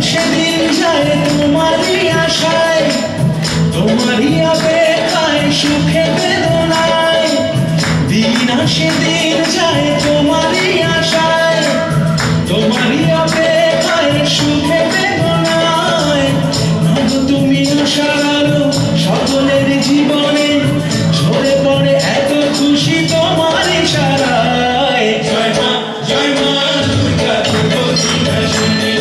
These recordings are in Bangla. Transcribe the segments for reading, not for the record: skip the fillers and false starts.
সেদিন যায় তোমারই আশায়, তোমারই অপেক্ষায় সুখে বেদনায়। দিন আসে দিন যায় তোমারই আশায়, তোমারই অপেক্ষায় সুখে বেদনায়। ভাবো তুমি আশার আলো সকলের জীবনে, ঝরে পড়ে এত খুশি তোমার ইশারায়। জয় মা দুর্গা দুর্গতি নাশিনী,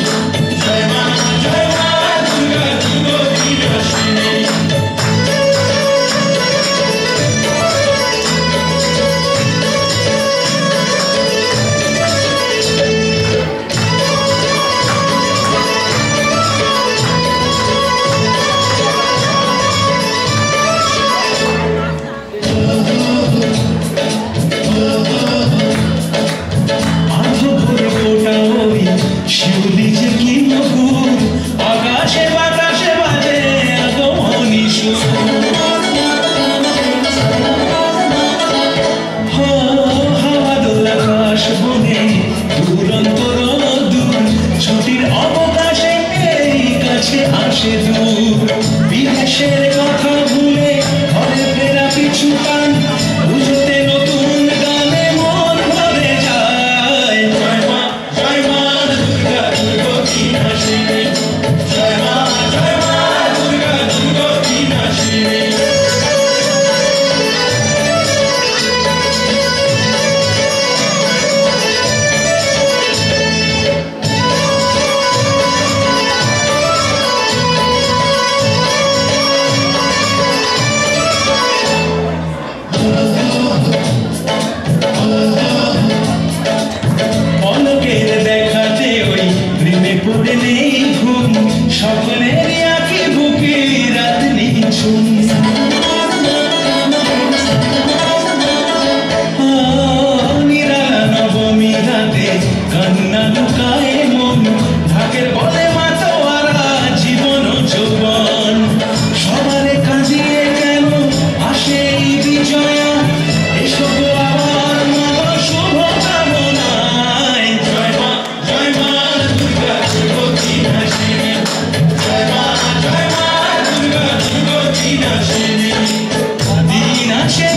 বিদেশের কথা ভুলে ঘরে ফেরা পিছু টান, বুঝতে নতুন গানে মন ভরে যায়। জয় মা দুর্গা দুর্গতি নাশিনী, জয় মা দুর্গা দুর্গতি নাশিনী। সকলের আঁখি বুকে রাত নিঝুম, নিরালা নবমী রাতে কান্না লুকায় মন, ঢাকের বলে মাতোয়ারা জীবন যৌবন। সবারে কাঁদিয়ে কেন আসে এই বিজয়া, এসো আবার মা শুভ কামনায়। জয় মা দুর্গা দুর্গতি নাশিনী, দিন আসে